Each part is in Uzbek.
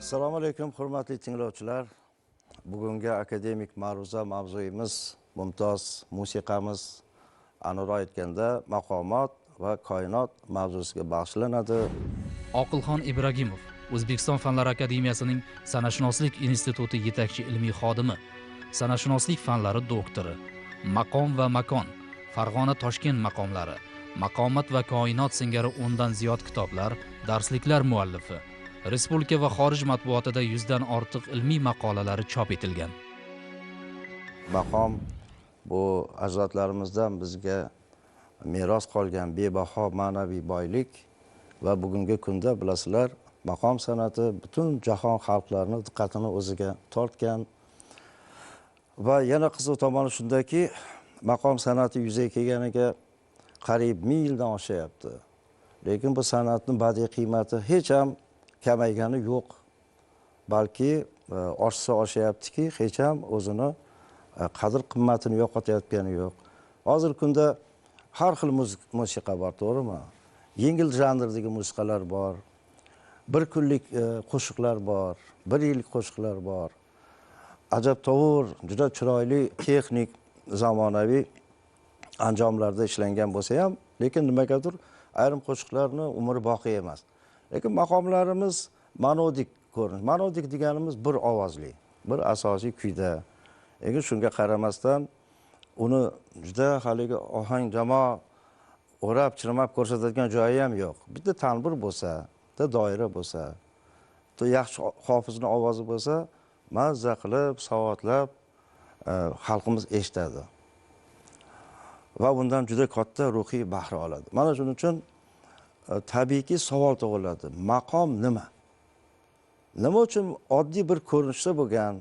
Assalomu alaykum hurmatli tinglovchilar. Bugungi akademik ma'ruza mavzuyimiz mumtoz musiqamiz aniqroq aytganda maqomot va koinot mavzusiga bag'ishlanadi. Oqilxon Ibragimov, O'zbekiston Fanlar akademiyasining San'atshunoslik instituti yetakchi ilmiy xodimi, san'atshunoslik fanlari doktori, Maqom va makon, Farg'ona Toshkent maqomlari, Maqomat va koinot singari 10 dan ziyod kitoblar, darsliklar muallifi. Respublika va xorij matbuotida 100 dan ortiq ilmiy maqolalari chop etilgan. Maqom bu ajdodlarimizdan bizga meros qolgan bebaho ma'naviy boylik va bugungi kunda bilasizlar, maqom san'ati butun jahon xalqlarining diqqatini o'ziga tortgan. Va yana qiziq tomoni shundaki, maqom san'ati yuzaga kelganiga qariyb 1000 yildan oshyapti. Lekin bu san'atning badiiy qiymati hech ham kamaygani yo'q. Balki oshsa oshyaptiki, hech ham o'zini qadr qimmatini yo'qotayotgani yo'q. Hozirgi kunda har xil musiqa bor, to'g'rimi? Yengil janrdagi musiqalar bor. Bir kunlik qo'shiqlar bor, bir yillik qo'shiqlar bor. Ajabtovur, juda chiroyli texnik, zamonaviy anjomlarda ishlangan bo'lsa ham, lekin nimagadir ayrim qo'shiqlarni umri boqiy emas. Lekin maqomlarimiz monodik ko'rinish. Monodik deganimiz bir ovozli, bir asosiy kuyda. Lekin shunga qaramasdan uni juda haligi ohang jamoa o'rab chirmab ko'rsatadigan joyi ham yo'q. Bitta tanbur bo'lsa, bitta doira bo'lsa, bitta yaxshi hofizning ovozi bo'lsa, mazza qilib, savotlab xalqimiz eshitadi. Va bundan juda katta ruhiy bahra oladi. Mana shuning uchun tabiiyki savol tug'iladi. Maqom nima? Nima uchun oddiy bir ko'rinishda bo'lgan,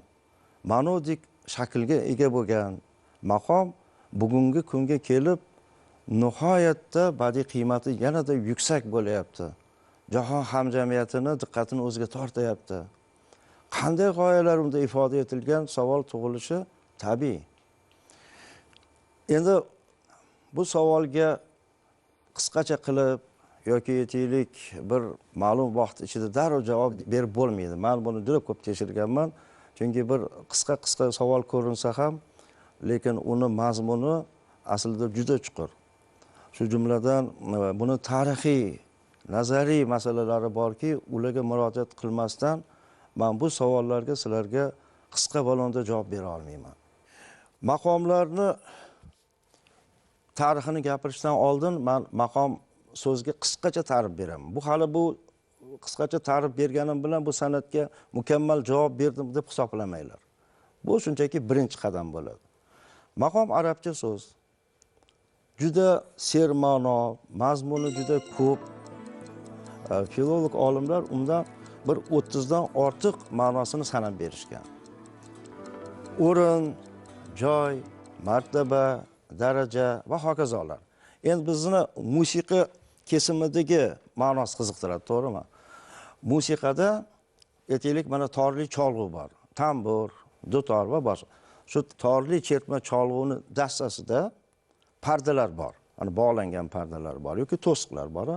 monodik shaklga ega bo'lgan maqom bugungi kunga kelib nihoyatda badiiy qiymati yanada yuksak bo'layapti. Jahon hamjamiyatini diqqatini o'ziga tortayapti. Qanday g'oyalar unda ifoda etilgan savol tug'ilishi tabiiy. Endi bu savolga qisqacha qilib yoki yetaylik bir ma'lum vaqt ichida darrov javob berib bo'lmaydi. Men buni juda ko'p tekshirganman. Chunki bir qisqa savol ko'rinsa ham, lekin uni mazmuni aslida juda chuqur. Shu jumladan buni tarixiy, nazariy masalalari borki, ularga murojaat qilmasdan men bu savollarga sizlarga qisqa balonda javob bera olmayman. Maqomlarni tarixini gapirishdan oldin men maqom so'zga qisqacha ta'rif beraman. Bu hali bu qisqacha ta'rif berganim bilan bu san'atga mukammal javob berdim deb hisoblamanglar. Bu shunchaki birinchi qadam bo'ladi. Maqom arabcha so'z. Juda serma'no, mazmuni juda ko'p. Filolog olimlar undan bir 30 dan ortiq ma'nosini sanab berishgan. O'rin, joy, martaba, daraja va hokazolar. Endi bizni musiqa kesimidagi ma'nosi qiziqtiradi, to'g'rimi? Musiqada aytaylik, mana torli cholg'u bor, tambur, dutor va boshqa. Shu torli chertma cholg'uni dastasida pardalar bor. Mana bog'langan pardalar bor yoki to'siqlar bor,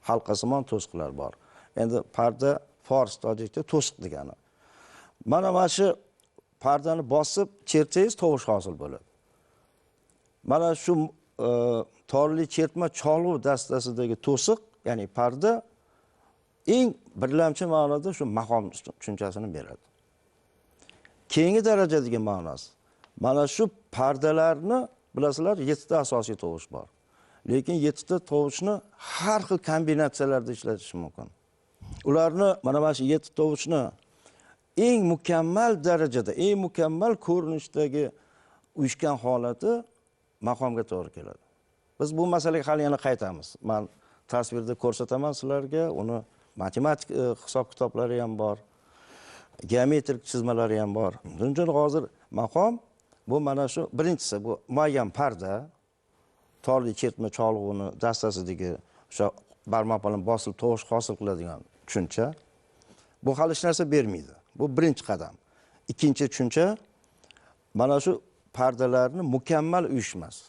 halqasimon to'siqlar bor. Endi parda fors tojikcha to'siq degani. Mana shu pardani bosib chertsangiz tovush hosil bo'ladi. Mana shu torli chertma cholg'u dastasidagi to'siq, ya'ni parda eng birlamchi ma'noda shu maqom tushunchasini beradi. Keyingi darajadagi ma'nosi. Mana shu pardalarni bilasizlar, 7 ta asosiy tovush bor. Lekin 7 ta tovushni har xil kombinatsiyalarda ishlatish mumkin. Ularni mana shu 7 tovushni eng mukammal darajada, eng mukammal ko'rinishdagi uyushgan holati maqomga to'g'ri keladi. Biz bu masalaga hali yana qaytamiz. Men tasvirda ko'rsataman sizlarga, uni matematik hisob kitoblari ham bor, geometrik chizmalari ham bor. Shuning uchun hozir maqom bu mana shu birinchisi, bu muayyan parda, torli chertma cholg'uni dastasidagi o'sha barmoq bilan bosilib tovush hosil qiladigan tushuncha. Bu hali hech narsa bermaydi. Bu birinchi qadam. Ikkinchi tushuncha mana shu pardalarni mukammal uyushmasi.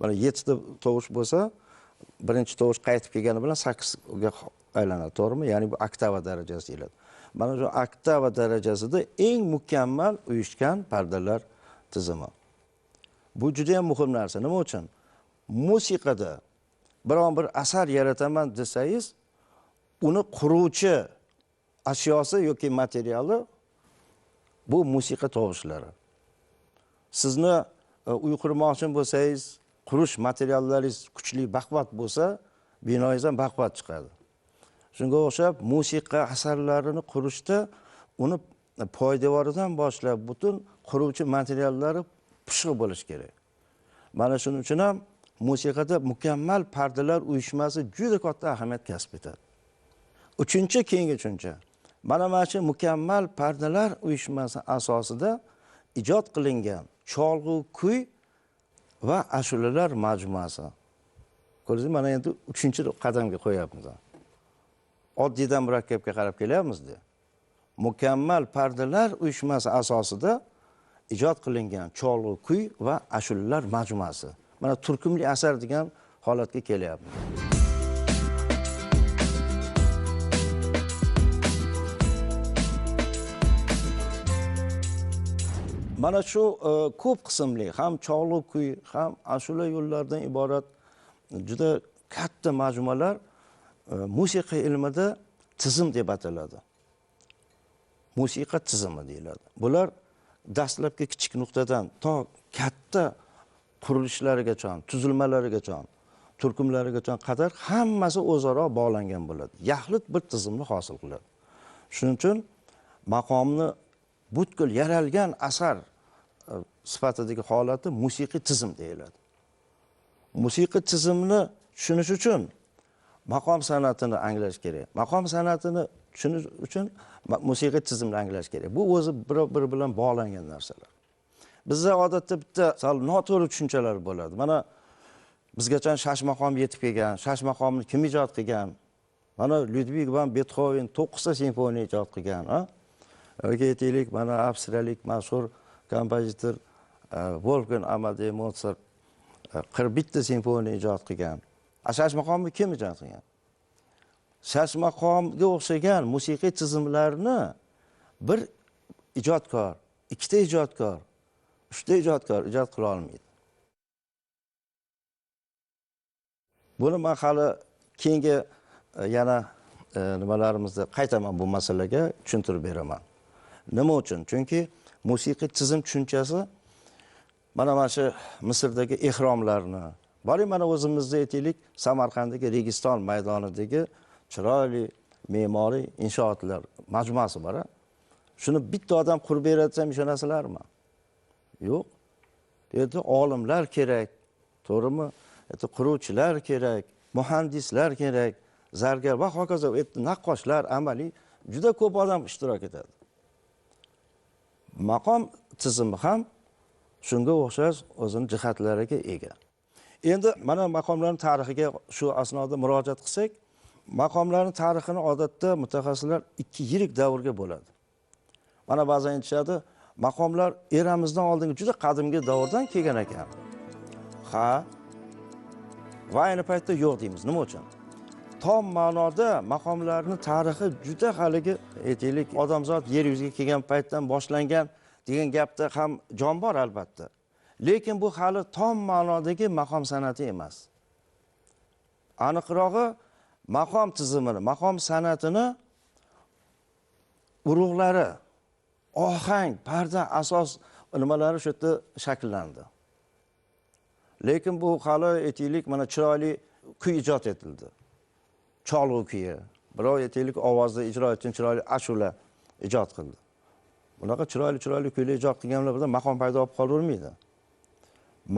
Mana 7 ta tovush bo'lsa, birinchi tovush qaytib kelgani bilan 8 ga aylanadi, to'g'rimi? Ya'ni bu oktava darajasi deyiladi. Mana shu oktava darajasida eng mukammal uyushgan pardalar tizimi. Bu juda ham muhim narsa. Nima uchun? Musiqada biron bir asar yarataman desangiz, uni quruvchi ashyosi yoki materiali bu musiqa tovushlari. Sizni uy qurmoqchi bo'lsangiz, qurish materiallaringiz kuchli, baquvvat bo'lsa, binoingiz ham baquvvat chiqadi. Shunga o'xshab musiqa asarlarini qurishda uni poydevoridan boshlab butun quruvchi materiallari pishiq bo'lishi kerak. Mana shuning uchun ham musiqada mukammal pardalar uyushmasi juda katta ahamiyat kasb etadi. Uchinchi keyingi tushuncha. Mana shu mukammal pardalar uyushmasi asosida ijod qilingan cholg'u kuy va ashulalar majmuasi. Ko'rdingizmi, mana endi 3-qadamga qo'yapmiz. Oddiydan murakkabga qarab kelyapmiz-da. Mukammal pardalar uyushmasi asosida ijod qilingan cholg'u kuy va ashulalar majmuasi. Mana turkumli asar degan holatga kelyapmiz. Mana shu ko'p qismli ham cholg'u kuy, ham ashula yo'llaridan iborat juda katta majmualar musiqa ilmida tizim deb ataladi. Musiqa tizimi deyiladi. Bular dastlabki kichik nuqtadan to katta qurilishlarigacha, tuzilmalarigacha, turkumlarigacha qadar hammasi o'zaro bog'langan bo'ladi. Yaxlit bir tizimni hosil qiladi. Shuning uchun maqomni butkul yaralgan asar sifatidagi holati musiqiy tizim deyiladi. Musiqiy tizimni tushunish uchun maqom san'atini anglash kerak. Maqom san'atini tushunish uchun musiqiy tizimni anglash kerak. Bu o'zi bir bilan bog'langan narsalar. Bizda odatda bitta noto'g'ri tushunchalar bo'ladi. Mana bizgacha shash maqom yetib kelgan, shash maqomni kim ijod qilgan? Mana Ludwig van Beethoven 9 ta simfoniya ijod qilgan, ha? Yoki aytaylik, mana avstriyalik mashhur kompozitor Wolfgang Amadeus Mozart 41 ta simfoniya ijod qilgan. Shash maqomni kim ijod qilgan? Shash maqomga o'xshagan musiqiy tizimlarni bir ijodkor, ikkita ijodkor, uchta ijodkor ijod qila olmaydi. Buni men hali keyingi yana nimalarimizda qaytaman bu masalaga tushuntirib beraman. Nima uchun? Chunki musiqiy tizim tushunchasi mana shu Misrdagi ehromlarni, boring mana o'zimizda aytaylik, Samarqanddagi Registon maydonidagi chiroyli me'moriy inshootlar majmuasi bor. Shuni bitta odam qurib beratsam ishonasizlarmi? Yo'q. Bu yerda olimlar kerak, to'g'rimi? Quruvchilar kerak, muhandislar kerak, zargar va hokazo, naqqoshlar, amaliy juda ko'p odam ishtirok etadi. Maqom tizimi ham shunga o'xshash o'zining jihatlariga ega. Endi mana maqomlarning tarixiga shu asnoda murojaat qilsak, maqomlarning tarixini odatda mutaxassislar 2 yirik davrga bo'ladi. Mana ba'zan aytishadi, maqomlar eramizdan oldingi juda qadimgi davrdan kelgan ekan. Ha, va ayni paytda yo'q deymiz. Nima uchun? Tom ma'noda maqomlarning tarixi juda haligi aytaylik, odamzod yer yuziga kelgan paytdan boshlangan degan gapda ham jon bor albatta. Lekin bu hali tom ma'nodagi maqom san'ati emas. Aniqrog'i maqom tizimini, maqom san'atini urug'lari, ohang, parda asos nimalari shu yerda shakllandi. Lekin bu hali aytaylik, mana chiroyli kuy ijod etildi. Cholg'u kuyi, birov aytaylik ovozda ijro etgan chiroyli ashula ijod qildi. Bunaqa chiroyli kuylar ijod qilganlar bilan maqom paydo bo'lib qolavermaydi.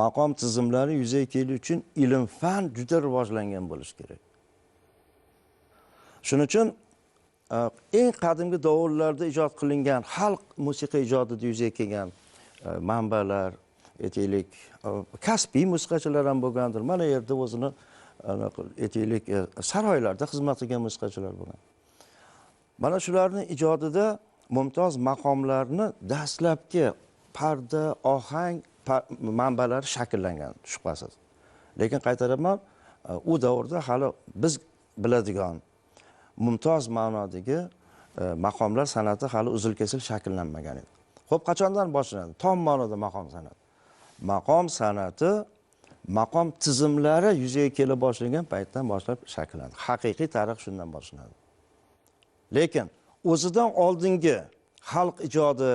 Maqom tizimlari yuzaga kelish uchun ilm-fan juda rivojlangan bo'lishi kerak. Shuning uchun eng qadimgi davrlarda ijod qilingan xalq musiqa ijodida yuzaga kelgan manbalar, aytaylik, kasbiy musiqachilar ham bo'lgandir. Mana yerda o'zini aytaylik saroylarda xizmat qilgan musiqachilar bo'lgan. Mana shularning ijodida mumtoz maqomlarni dastlabki parda, ohang manbalari shakllangan shubhasiz. Lekin qaytaraman, u davrda hali biz biladigan mumtoz ma'nodagi maqomlar san'ati hali uzil-kesil shakllanmagan edi. Xo'p, qachondan boshlanadi? Tom ma'noda maqom san'ati. Maqom san'ati maqom tizimlari yuzaga kela boshlagan paytdan boshlab shakllandi. Haqiqiy tarix shundan boshlanadi. Lekin o'zidan oldingi xalq ijodi,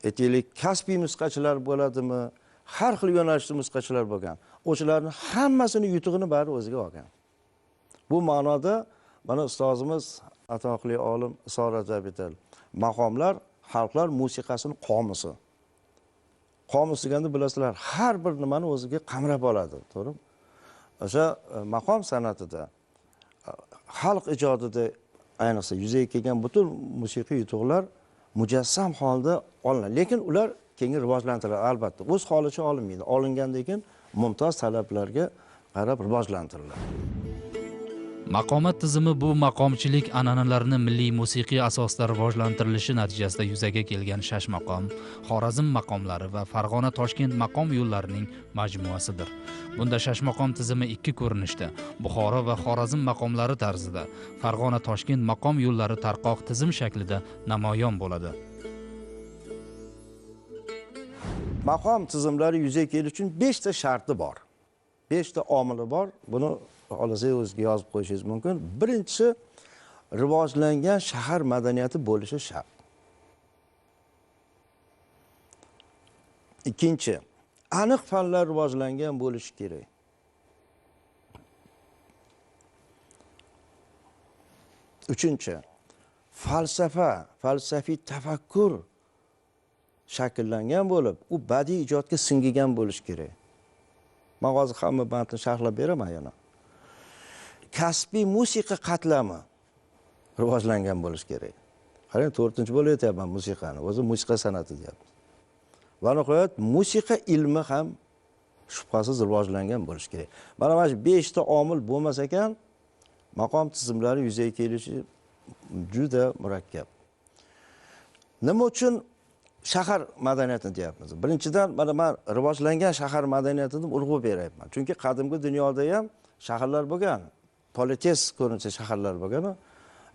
aytaylik, kasbiy nusxachilar bo'ladimi, har xil yo'nalishda nusxachilar bo'lgan. O'shalarning hammasini yutug'ini bari o'ziga olgan. Bu ma'noda mana ustozimiz atoqli olim Iso Rajab aytadi. Maqomlar xalqlar musiqasining qomusi. Qomus deganda bilasizlar, har bir nimani o'ziga qamrab oladi, to'g'rimi? O'sha maqom san'atida, xalq ijodida ayniqsa yuzaga kelgan butun musiqiy yutuqlar mujassam holda olinadi. Lekin ular keyingi rivojlantiriladi albatta. O'z holicha olinmaydi. Olingandan keyin mumtoz talablarga qarab rivojlantiriladi. Maqomat tizimi bu maqomchilik an'analarini milliy musiqiy asosda rivojlantirilishi natijasida yuzaga kelgan Shashmaqom, Xorazm maqomlari va Farg'ona-Toshkent maqom yo'llarining majmuasidir. Bunda Shashmaqom tizimi ikki ko'rinishda, Buxoro va Xorazm maqomlari tarzida, Farg'ona-Toshkent maqom yo'llari tarqoq tizim shaklida namoyon bo'ladi. Maqom tizimlari yuzaga kelish uchun 5 ta sharti bor. 5 ta omili bor. Buni xohlasangiz o'zingizga yozib qo'yishingiz mumkin. Birinchisi, rivojlangan shahar madaniyati bo'lishi shart. Ikkinchi, aniq fanlar rivojlangan bo'lishi kerak. Uchinchi, falsafiy tafakkur shakllangan bo'lib, u badiiy ijodga singigan bo'lishi kerak. Men hozir hamma bandni sharhlab beraman yana. Kasbiy musiqa qatlami rivojlangan bo'lishi kerak. Qarang, 4-chi bo'lib aytyapman musiqani. O'zi musiqa san'ati deyapmiz. Va nihoyat musiqa ilmi ham shubhasiz rivojlangan bo'lishi kerak. Mana shu 5 ta omil bo'lmasa ekan, maqom tizimlari yuzaga kelishi juda murakkab. Nima uchun shahar madaniyatini deyapmiz? Birinchidan, mana men rivojlangan shahar madaniyatini urg'u beryapman. Chunki qadimgi dunyoda ham shaharlar bo'lgan. Polites ko'rincha shaharlar bo'lgan,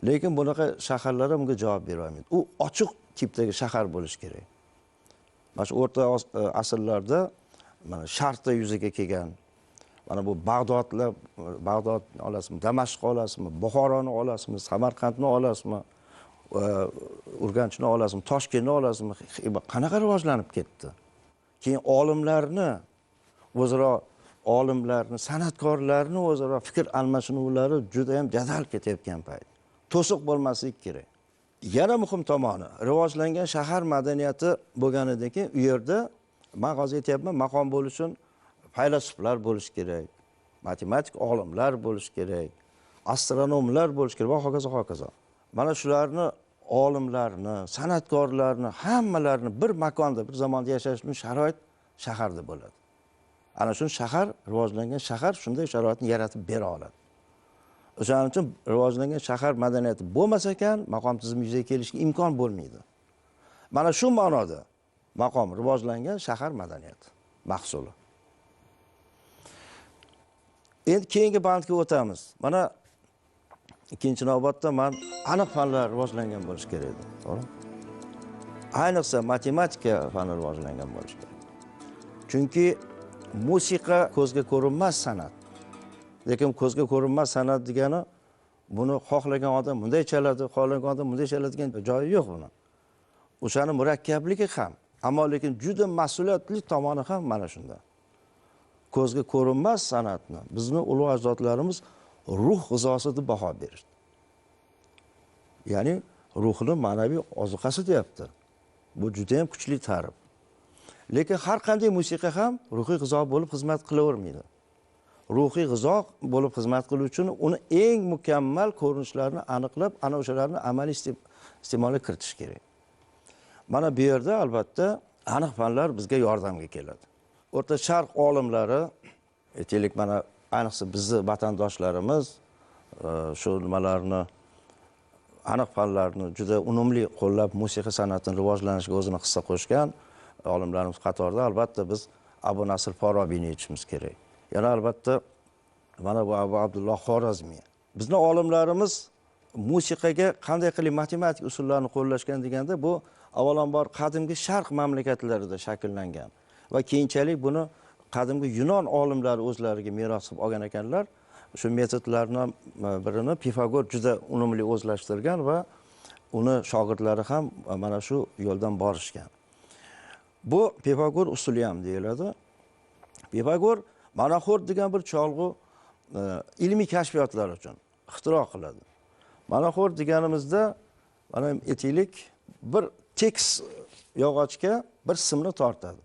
lekin bunaqa shaharlar ham bunga javob bera olmaydi. U ochiq tipdagi shahar bo'lishi kerak. Mana shu o'rta asrlarda mana Sharqda yuzaga kelgan, mana bu Bag'dod olasizmi, Damashq olasizmi, Buxoroni olasizmi, Samarqandni olasizmi, Urganchni olasizmi, Toshkentni olasizmi, qanaqa rivojlanib ketdi. Keyin olimlarni, san'atkorlarni o'zaro fikr almashinuvlari juda ham jadal ketayotgan payt. To'siq bo'lmasligi kerak. Yana muhim tomoni, rivojlangan shahar madaniyati bo'lganidan keyin u yerda men hozir aytyapman, maqom bo'lish uchun faylasuflar bo'lish kerak, matematik olimlar bo'lish kerak, astronomlar bo'lish kerak va hokazo hokazo. Mana shularni, olimlarni, san'atkorlarni hammalarini bir makonda, bir zamonda yashash uchun sharoit shaharda bo'ladi. Ana shu shahar, rivojlangan shahar shunday sharoitni yaratib bera oladi. O'shaning uchun rivojlangan shahar madaniyati bo'lmasa ekan, maqom tizimi yuzaga kelishiga imkon bo'lmaydi. Mana shu ma'noda maqom rivojlangan shahar madaniyati mahsuli. Endi keyingi bandga o'tamiz. Mana ikkinchi navbatda men aniq fanlar rivojlangan bo'lish kerak edi, to'g'ri? Ayniqsa matematika fani rivojlangan bo'lish kerak. Chunki musiqa ko'zga ko'rinmas san'at. Lekin ko'zga ko'rinmas san'at degani buni xohlagan odam bunday chaladi, xohlagan odam bunday chaladigan joyi yo'q buni. O'shani murakkabligi ham, ammo lekin juda mas'uliyatli tomoni ham mana shunda. Ko'zga ko'rinmas san'atni bizni ulug' ajdodlarimiz ruh g'izosi deb baho berishdi. Ya'ni ruhning ma'naviy ozuqasi deyapti. Bu juda ham kuchli ta'rif. Lekin har qanday musiqa ham ruhiy g'izo bo'lib xizmat qilavermaydi. Ruhiy g'izo bo'lib xizmat qiluvchi uchun uni eng mukammal ko'rinishlarini aniqlab, ana o'shalarni amaliy iste'molga kiritish kerak. Mana bu yerda albatta aniq fanlar bizga yordamga keladi. O'rta Sharq olimlari, aytaylik, mana ayniqsa bizni vatandoshlarimiz shu nimalarni, aniq fanlarni juda unumli qo'llab musiqa san'atining rivojlanishiga o'zini hissa qo'shgan olimlarimiz qatorida albatta biz Abu Nasr Farobiyni aytishimiz kerak. Yana albatta mana bu Abu Abdulloh Xorazmiy. Bizning olimlarimiz musiqaga qanday qilib matematik usullarni qo'llashgan deganda bu avvalambor qadimgi sharq mamlakatlarida shakllangan va keyinchalik buni qadimgi Yunon olimlari o'zlariga meros qilib olgan ekanlar. Shu metodlardan birini Pifagor juda unumli o'zlashtirgan va uni shogirdlari ham mana shu yo'ldan borishgan. Bu Pifagor usuli ham deyiladi. Pifagor Manaxor degan bir cholg'u ilmiy kashfiyotlar uchun ixtiro qiladi. Manaxor deganimizda mana aytaylik bir tekis yog'ochga bir simni tortadi.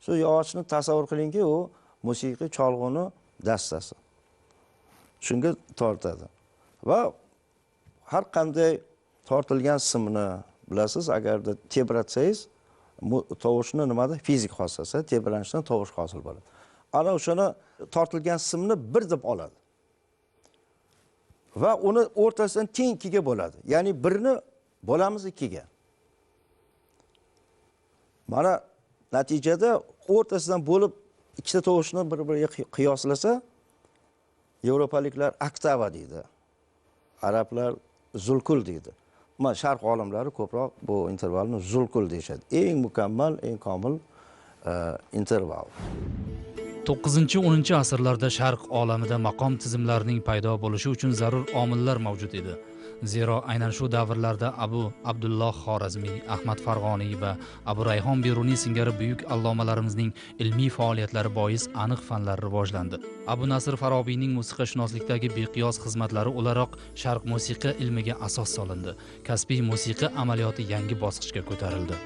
Shu yog'ochni tasavvur qilingki, u musiqiy cholg'uni dastasi. Shunga tortadi. Va har qanday tortilgan simni bilasiz, agarda tebratsangiz, tovushni nimada fizik xossasi, tebranishdan tovush hosil bo'ladi. Ana o'shani tortilgan simni bir deb oladi. Va uni o'rtasidan teng ikkiga bo'ladi. Ya'ni birni bo'lamiz ikkiga. Mana natijada o'rtasidan bo'lib ikkita tovushni bir-biriga qiyoslasa, Yevropaliklar oktava deydi. Arablar zulkul deydi. Mana sharq olimlari ko'proq bu intervalni zulkul deyshadi. Eng mukammal, eng komil interval. 9-10 asrlarda sharq olamida maqom tizimlarining paydo bo'lishi uchun zarur omillar mavjud edi. Zero aynan shu davrlarda Abu Abdulloh Xorazmiy, Ahmad Farg'oniy va Abu Rayhon Beruniy singari buyuk allomalarimizning ilmiy faoliyatlari bois aniq fanlar rivojlandi. Abu Nasr Farobiyning musiqashunoslikdagi beqiyos xizmatlari o'laroq sharq musiqa ilmiga asos solindi. Kasbiy musiqa amaliyoti yangi bosqichga ko'tarildi.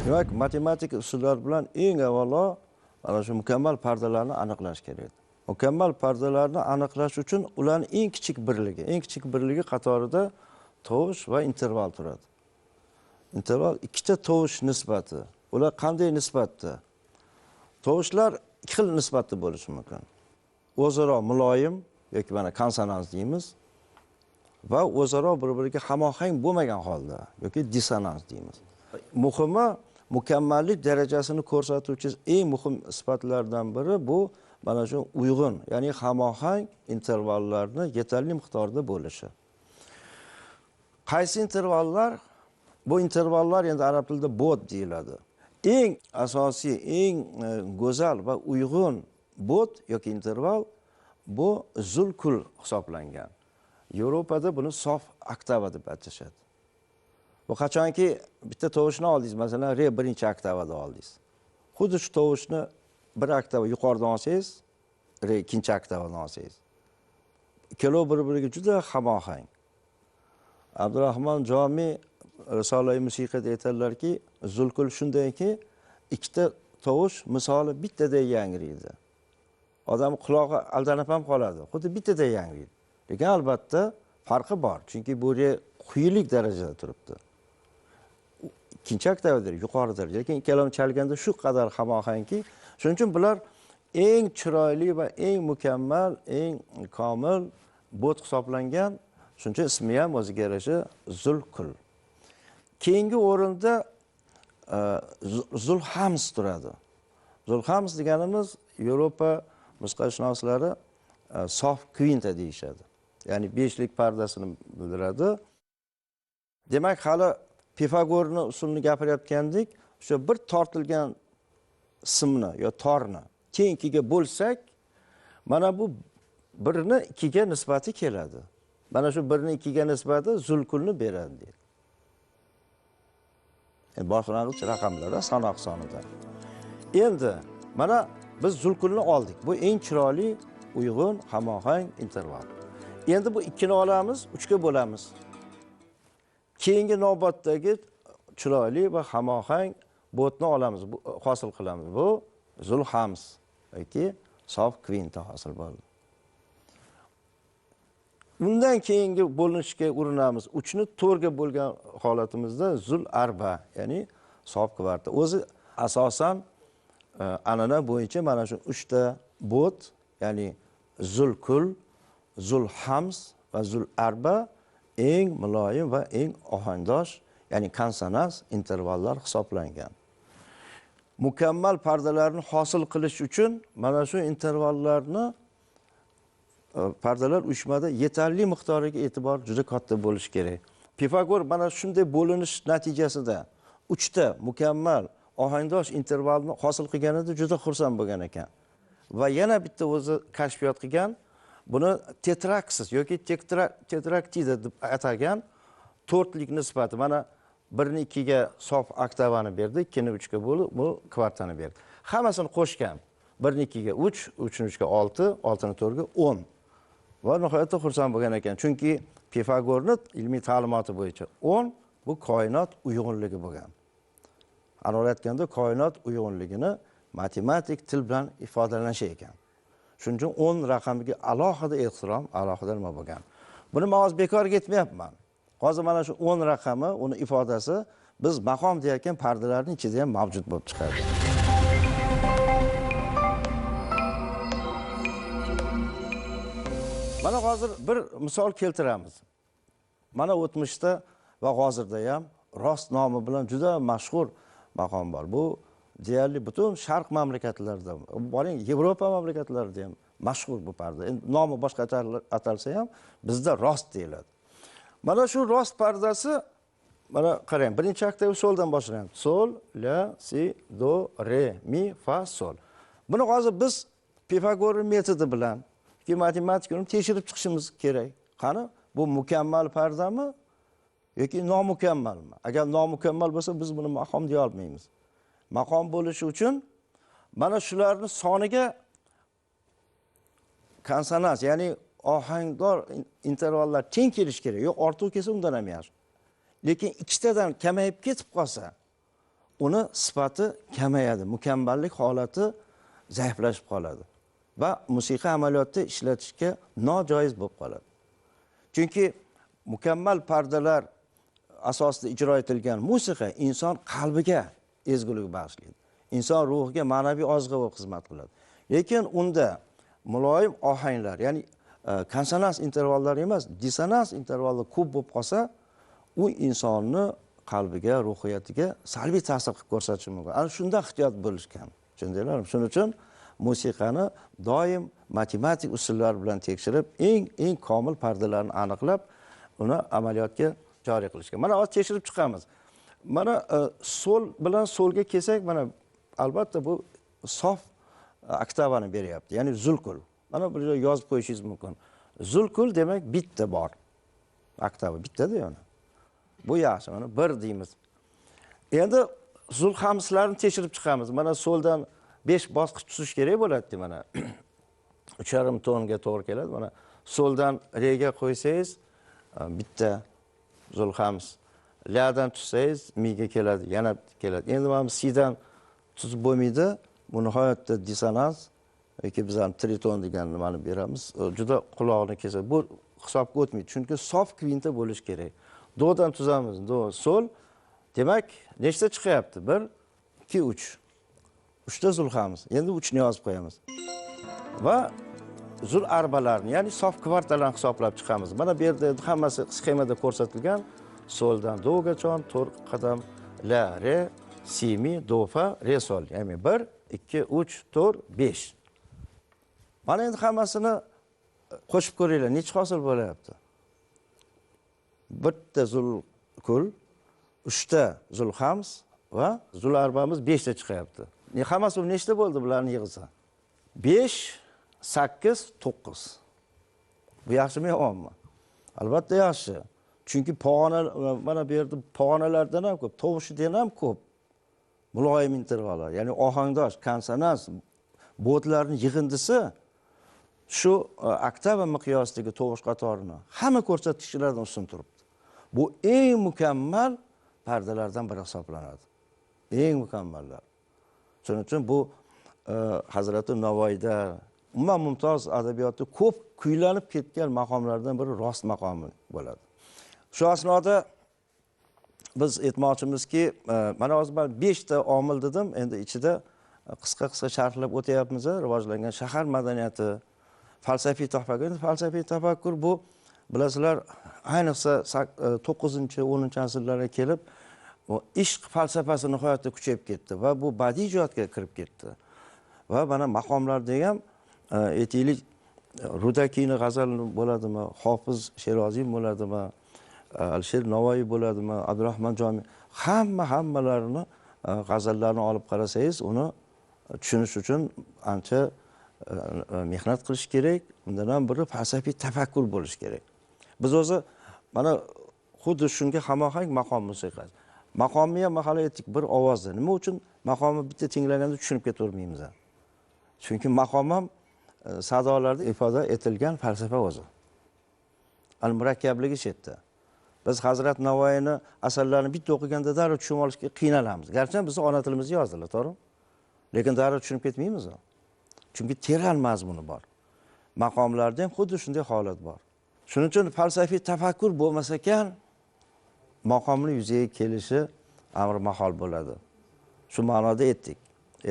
Demak, matematik usullar bilan eng avvalo mana shu mukammal pardalarni aniqlash kerak. Mukammal pardalarni aniqlash uchun ularning eng kichik birligi qatorida tovush va interval turadi. Interval ikkita tovush nisbati. Ular qanday nisbatda? Tovushlar ikki xil nisbatda bo'lishi mumkin. O'zaro muloyim yoki mana konsonans deymiz va o'zaro bir-biriga hamohang bo'lmagan holda yoki dissonans deymiz. Muhimi mukammallik darajasini ko'rsatuvchi eng muhim sifatlardan biri bu mana shu uyg'un, ya'ni hamohang intervallarni yetarli miqdorda bo'lishi. Qaysi intervallar? Bu intervallar endi arab tilida bod deyiladi. Eng asosiy, eng go'zal va uyg'un bod yoki interval bu zulkul hisoblangan. Yevropada buni sof oktava deb atashadi. Bu qachonki bitta tovushni oldingiz, masalan, re birinchi oktavada oldingiz. Xuddi shu tovushni bir oktava yuqoridan olsangiz, re ikkinchi oktavadan olsangiz, ikkalovi bir-biriga juda hamohang. Abdurahmon Jomiy Risola-i musiqada aytadilarki, zulkul shundayki, ikkita tovush misoli bittaday yangraydi. Odam qulog'i aldanib ham qoladi. Xuddi bittaday yangraydi. Lekin albatta farqi bor, chunki bu re quyilik darajada turibdi. Ikkinchi oktavada yuqori darajada, lekin ikkalovini chalganda shu qadar hamohangki, shuning uchun bular eng chiroyli va eng mukammal, eng komil bod hisoblangan. Shuning uchun ismi ham o'ziga yarasha zulkul. Keyingi o'rinda zulhams turadi. Zulhams deganimiz Yevropa musiqashunoslari soft quinta deyishadi. Ya'ni beshlik pardasini bildiradi. Demak, hali Pifagorning usulini gapirayotgandik. O'sha bir tortilgan simni yo torni teng ikkiga bo'lsak, mana bu birni ikkiga nisbati keladi. Mana shu birni ikkiga nisbati zulkulni beradi deydi. Boshlang'ich raqamlar, sanoq sonida. Endi mana biz zulkulni oldik. Bu eng chiroyli, uyg'un, hamohang interval. Endi bu ikkini olamiz, 3 ga bo'lamiz. Keyingi navbatdagi chiroyli va hamohang bodni olamiz, hosil qilamiz. Bu zulhams yoki sof quinta hosil bo'ldi. Undan keyingi bo'linishga urinamiz. 3 ni 4 ga bo'lgan holatimizda zul arba, ya'ni sof kvarta. O'zi asosan an'ana bo'yicha mana shu 3 ta bod, ya'ni zulkul, zulhams va zul arba eng muloyim va eng ohangdosh, ya'ni konsonans intervallar hisoblangan. Mukammal pardalarni hosil qilish uchun mana shu intervallarni pardalar uyushmada yetarli miqdoriga e'tibor juda katta bo'lishi kerak. Pifagor mana shunday bo'linish natijasida 3 ta mukammal ohangdosh intervalni hosil qilganida juda xursand bo'lgan ekan. Va yana bitta o'zi kashfiyot qilgan, buni tetraksis yoki tetraktida deb atagan to'rtlik nisbati. Mana 1 ni 2 ga sof oktavani berdi, 2 ni 3 ga bo'lib, bu kvartani berdi. Hammasini qo'shgan. 1 ni 2 ga 3, 3 ni 3 ga 6, 6 ni 4 ga 10. Va nihoyatda xursand bo'lgan ekan. Chunki Pifagorning ilmiy ta'limoti bo'yicha 10 bu koinot uyg'unligi bo'lgan. Aniq aytganda koinot uyg'unligini matematik til bilan ifodalanishi ekan. Shuning uchun 10 raqamiga alohida ehtirom, alohida nima bo'lgan. Buni men hozir bekor ketmayapman. Hozir mana shu 10 raqami, uni ifodasi biz maqom deyotgan pardalarning ichida ham mavjud bo'lib chiqadi. Mana hozir bir misol keltiramiz. Mana o'tmishda va hozirda ham rost nomi bilan juda mashhur maqom bor. Bu deyarli butun sharq mamlakatlarida, boring Yevropa mamlakatlarida ham mashhur bu parda. Endi nomi boshqa atalsa ham bizda rost deyiladi. Mana shu rost pardasi, mana qarang, birinchi oktav soldan boshlanadi. Sol, la, si, do, re, mi, fa, sol. Buni hozir biz Pifagor metodi bilan matematikani tekshirib chiqishimiz kerak. Qani, bu mukammal pardami yoki nomukammalmi? Agar nomukammal bo'lsa, biz buni maqom deya olmaymiz. Maqom bo'lishi uchun mana shularning soniga konsonans, ya'ni ohangdor intervallar teng kelish kerak. Yo'q, ortib kelsa undan ham yaxshi. Lekin ikkitadan kamayib ketib qolsa, uni sifati kamayadi, mukammallik holati zaiflashib qoladi va musiqa amaliyotda ishlatishga nojoiz bo'lib qoladi. Chunki mukammal pardalar asosida ijro etilgan musiqa inson qalbiga ezgulik bag'ishlaydi. Inson ruhiga ma'naviy oziqa bo'lib xizmat qiladi. Lekin unda muloyim ohanglar, ya'ni konsonans intervallari emas, dissonans intervallar ko'p bo'lib qolsa, u insonni qalbiga, ruhiyatiga salbiy ta'sir qilib ko'rsatishi mumkin. Ana shunda ehtiyot bo'lishgan. Tushundinglarmi? Shuning uchun musiqani doim matematik usullar bilan tekshirib, eng komil pardalarni aniqlab, uni amaliyotga joriy qilishgan. Mana hozir tekshirib chiqamiz. Mana sol bilan solga kelsak, mana albatta bu sof oktavani beryapti, ya'ni zulkul. Mana bu yerga yozib qo'yishingiz mumkin. Zulkul demak bitta bor. Oktava bitta-da yana. Bu yaxshi, mana 1 deymiz. Endi zulhamslarni tekshirib chiqamiz. Mana soldan 5 bosqich tuzish kerak bo'ladi, mana 3,5 tonga to'g'ri keladi. Mana soldan rega qo'ysangiz bitta zulhams, ladan tutsangiz miga keladi, yana keladi. Endi mana sidan tuzib bo'lmaydi. Bu nihoyatda dissonans yoki biz ham triton degan nimani beramiz. Juda quloqni kesadi. Bu hisobga o'tmaydi. Chunki sof kvinta bo'lish kerak. Do'dan tuzamiz, do, sol. Demak, nechta chiqyapti? 1, 2, 3. 3 ta zulhamiz. Endi 3 ni yozib qo'yamiz. Va zul arbalarni, ya'ni sof kvartalarni hisoblab chiqamiz. Mana bu yerda hammasi sxemada ko'rsatilgan. Soldan do'gacha 4 qadam, la, re, si, mi, do, fa, re, sol. Ya'ni 1, 2, 3, 4, 5. Mana endi hammasini qo'shib ko'ringlar, necha hosil bo'lyapti? Bitta zulkul, 3 ta zulhams va zularbamiz 5 ta chiqyapti. Hammasi nechta bo'ldi bularni yig'sa? 5, 8, 9. Bu yaxshimi yomonmi? Albatta yaxshi. Chunki pog'ona, mana bu yerda pog'onalardan ham ko'p, tovushidan ham ko'p. Muloyim intervallar, ya'ni ohangdosh, konsonans bo'tlarning yig'indisi shu oktava miqyosidagi tovush qatorini hamma ko'rsatkichlardan ustun turibdi. Bu eng mukammal pardalardan biri hisoblanadi. Eng mukammallar. Shuning uchun bu Hazrati Navoiyda umuman mumtoz adabiyotda ko'p kuylanib ketgan maqomlardan biri rost maqomi bo'ladi. Shu asnoda biz aytmoqchimizki, mana hozir men 5 ta omil dedim, endi ichida qisqa sharhlab o'tayapmiz. Rivojlangan shahar madaniyati, falsafiy tafakkur. Falsafiy tafakkur bu, bilasizlar, ayniqsa 9-10-asrlarga kelib ishq falsafasi nihoyatda kuchayib ketdi va bu badiiy ijodga kirib ketdi. Va mana maqomlarda ham aytaylik, Rudakiyni g'azali bo'ladimi, Hofiz Sheroziy bo'ladimi, Alisher Navoiy bo'ladimi, Abdurahmon Jomiy, hammalarini g'azallarini olib qarasangiz, uni tushunish uchun ancha mehnat qilish kerak. Undan ham biri falsafiy tafakkur bo'lish kerak. Biz o'zi mana xuddi shunga hamohang maqom musiqasi. Maqomni ham hali aytdik, bir ovozda. Nima uchun maqomni bitta tinglaganda tushunib ketavermaymiz? Chunki maqom ham sadolarda ifoda etilgan falsafa o'zi. Al-murakkabligi shu yerda. Biz Hazrat Navoiyni asarlarini bitta o'qiganda darrov tushunib olishga qiynalamiz. Garchi bizni ona tilimizda yozdilar, to'g'rimi? Lekin darrov tushunib ketmaymiz. Chunki teran mazmuni bor. Maqomlarda ham xuddi shunday holat bor. Shuning uchun falsafiy tafakkur bo'lmasa ekan, maqomning yuzaga kelishi amr mahol bo'ladi. Shu ma'noda aytdik.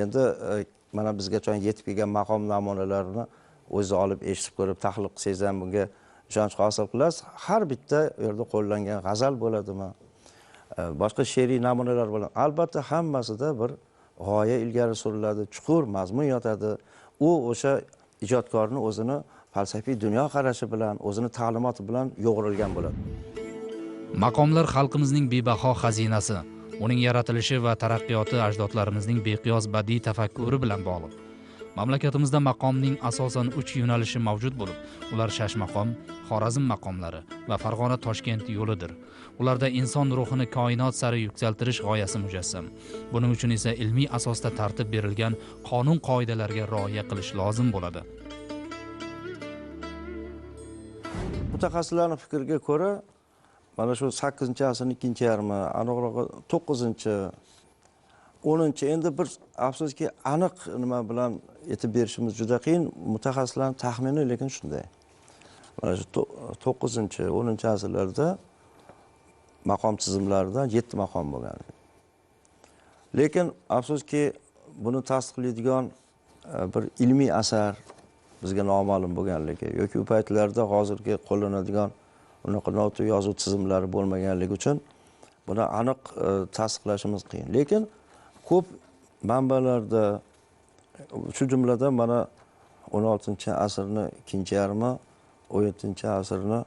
Endi mana bizgacha yetib kelgan maqom namunalarini o'zi olib eshitib ko'rib tahlil qilsangiz ham bunga ishonch hosil qilasiz. Har bitta yerda qo'llangan g'azal bo'ladimi, boshqa she'riy namunalar bo'ladi. Albatta hammasida bir g'oya ilgari suriladi, chuqur mazmun yotadi. U o'sha ijodkorni o'zini falsafiy dunyo qarashi bilan, o'zini ta'limoti bilan yo'g'rilgan bo'ladi. Maqomlar xalqimizning bebaho xazinasi. Uning yaratilishi va taraqqiyoti ajdodlarimizning beqiyos badiiy tafakkuri bilan bog'liq. Mamlakatimizda maqomning asosan 3 yo'nalishi mavjud bo'lib, ular Shashmaqom, Xorazm maqomlari va Farg'ona-Toshkent yo'lidir. Ularda inson ruhini koinot sari yuksaltirish g'oyasi mujassam. Buning uchun esa ilmiy asosda tartib berilgan qonun-qoidalarga rioya qilish lozim bo'ladi. Mutaxassislarning fikriga ko'ra, mana shu 8-asrning ikkinchi yarmi, aniqrog'i 9-10 endi bir afsuski aniq nima bilan aytib berishimiz juda qiyin. Mutaxassislarning taxmini lekin shunday. Mana shu 9-10-asrlarda maqom tizimlaridan 7 maqom bo'lgan. Lekin afsuski buni tasdiqlaydigan bir ilmiy asar bizga noma'lum bo'lganligi yoki u paytlarda hozirgi qo'llanadigan unaqa notu yozuv tizimlari bo'lmaganligi uchun buni aniq tasdiqlashimiz qiyin. Lekin ko'p manbalarda, shu jumladan mana 16-asrning ikkinchi yarmi, 17-asrning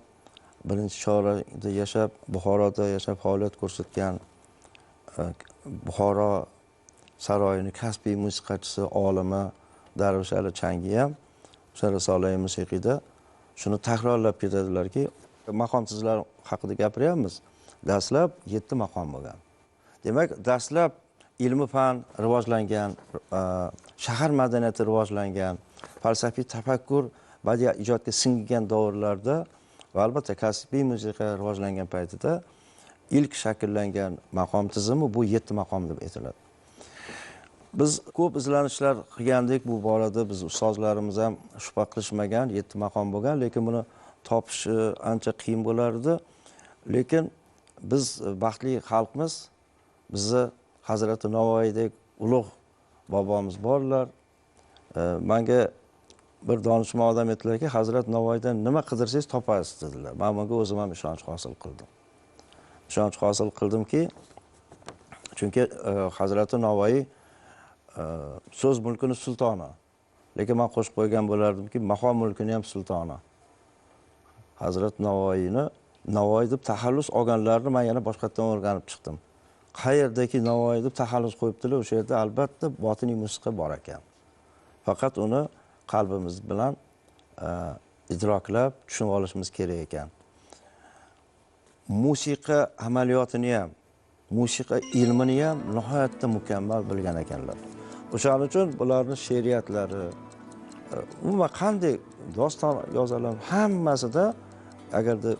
birinchi chorasida yashab, Buxoroda yashab faoliyat ko'rsatgan Buxoro saroyining kasbiy musiqachisi, olimi Darvish Ali Changi ham o'sha risola-i musiqiyda shuni takrorlab ketadilarki, maqom tizimlari haqida gapiryapmiz. Dastlab 7 maqom bo'lgan. Demak, dastlab ilmi fan rivojlangan, shahar madaniyati rivojlangan, falsafiy tafakkur badiiy ijodga singgan davrlarda va albatta kasbiy musiqa rivojlangan paytida ilk shakllangan maqom tizimi bu 7 maqom deb aytiladi. Biz ko'p izlanishlar qilgandik bu borada, biz ustozlarimiz ham shubha qilishmagan 7 maqom bo'lgan, lekin buni topish ancha qiyin bo'lardi. Lekin biz baxtli xalqmiz. Bizni Hazrati Navoiydek ulug' bobomiz borlar. Menga bir donishmand odam aytdilarki, Hazrat Navoiydan nima qidirsangiz topasiz dedilar. Men bunga o'zim ham ishonch hosil qildim. Ishonch hosil qildimki, chunki Hazrati Navoiy so'z mulkining sultoni. Lekin men qo'shib qo'ygan bo'lardimki, maqom mulkining ham sultoni. Hazrat Navoiy deb taxallus olganlarni men yana boshqatdan o'rganib chiqdim. Qayerdagi Navoiy deb taxallus qo'yibdilar, o'sha yerda albatta botiniy musiqa bor ekan. Faqat uni qalbimiz bilan idroklab tushunib olishimiz kerak ekan. Musiqa amaliyotini ham, musiqa ilmini ham nihoyatda mukammal bilgan ekanlar. O'shaning uchun bularning she'riyatlari, umuman qanday doston yozalar hammasida agarda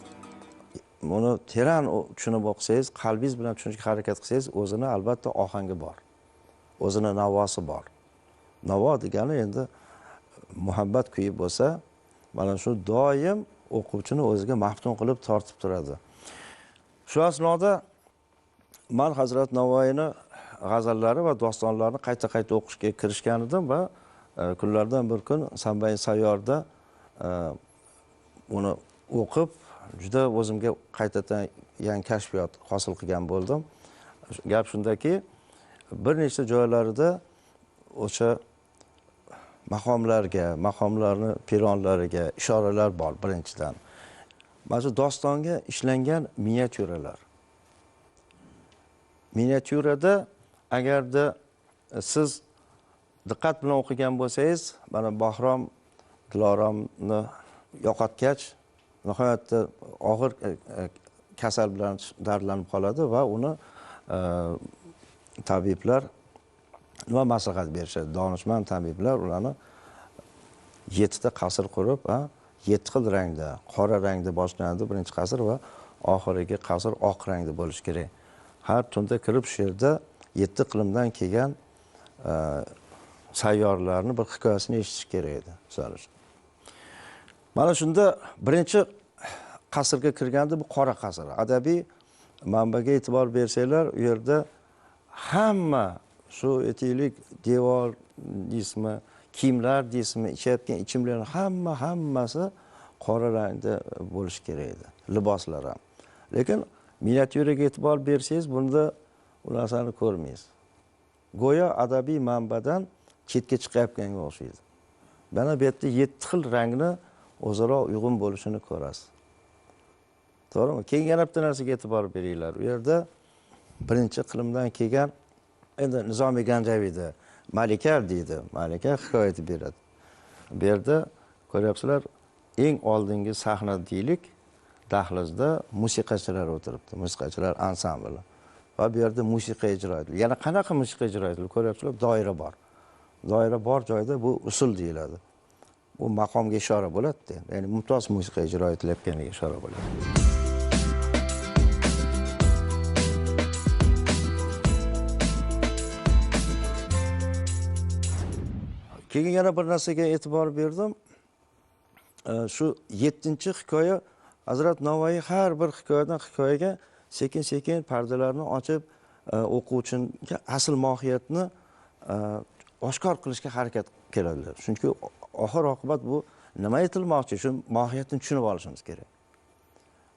buni teran tushunib o'qisangiz, qalbingiz bilan tushunishga harakat qilsangiz, o'zini albatta ohangi bor. O'zini navosi bor. Navo degani endi muhabbat kuyi bo'lsa, mana shu doim o'quvchini o'ziga maftun qilib tortib turadi. Shu asnoda men Hazrat Navoiyni g'azallari va dostonlarini qayta-qayta o'qishga kirishgan edim va kunlardan bir kun Sanbay Sayyorda uni o'qib juda o'zimga qaytadan yangi kashfiyot hosil qilgan bo'ldim. Gap shundaki, bir nechta joylarida o'sha maqomlarni peronlariga ishoralar bor birinchidan. Mana shu dostonga ishlangan miniatyuralar. Miniatyurada agarda siz diqqat bilan o'qigan bo'lsangiz, mana Bahrom Diloromni yo'qotgach, nihoyatda og'ir kasal bilan dardlanib qoladi va uni tabiblar nima maslahat berishadi? Donishmand tabiblar ularni 7 ta qasr qurib, 7 xil rangda, qora rangda boshlanadi birinchi qasr va oxirgi qasr oq rangda bo'lishi kerak. Har tunda kirib shu yerda 7 iqlimdan kelgan sayyorlarni bir hikoyasini eshitish kerak edi, misol uchun. Mana shunda birinchi qasrga kirganda bu qora qasr. Adabiy manbaga e'tibor bersanglar, u yerda hamma shu aytaylik devor deysizmi, kiyimlar deysizmi, ichayotgan ichimliklar hammasi qora rangda bo'lishi kerak edi, liboslar ham. Lekin miniatyuraga e'tibor bersangiz, bunda u narsani ko'rmaysiz. Go'yo adabiy manbadan chetga chiqayotganga o'xshaydi. Mana bu yerda 7 xil rangni o'zaro uyg'un bo'lishini ko'rasiz. To'g'rimi? Keyin yana bitta narsaga e'tibor beringlar. U yerda birinchi iqlimdan kelgan endi Nizomiy Ganjaviyda Malika deydi. Malika hikoya aytib beradi. Bu yerda ko'ryapsizlar, eng oldingi sahna deylik, dahlizda musiqachilar o'tiribdi. Musiqachilar ansambli. Va bu yerda musiqa ijro etiladi. Yana qanaqa musiqa ijro etiladi? Ko'ryapsizlar, doira bor. Doira bor joyda bu usul deyiladi. Bu maqomga ishora bo'ladi. Ya'ni mumtoz musiqa ijro etilayotganiga ishora bo'ladi. Keyin yana bir narsaga e'tibor berdim. Shu 7-hikoya Hazrat Navoiy har bir hikoyaga sekin-sekin pardalarni ochib, o'quvchiga asl mohiyatni oshkor qilishga harakat qiladilar. Chunki oxir oqibat bu nima aytilmoqchi, shu mohiyatni tushunib olishimiz kerak.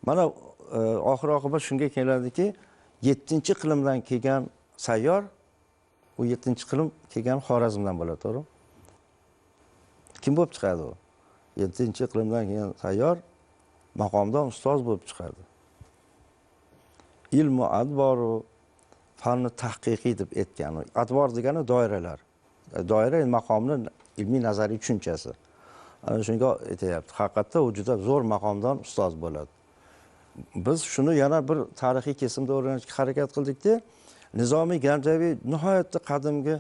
Mana oxir oqibat shunga keladiki, 7-iqlimdan kelgan sayyor, u 7-iqlim kelgan Xorazmdan bo'ladi, to'g'ri? Kim bo'lib chiqadi u? 7-iqlimdan kelgan sayyor maqomdan ustoz bo'lib chiqadi. Ilmu adboru fanni tahqiqiy deb aytgan. Adbor degani doiralar. Doira maqomni ilmiy nazariy tushunchasi. Ana shunga aytayapti. Haqiqatda u juda zo'r maqomdan ustoz bo'ladi. Biz shuni yana bir tarixiy kesimda o'rganishga harakat qildikda, Nizomiy Ganjaviy nihoyatda qadimgi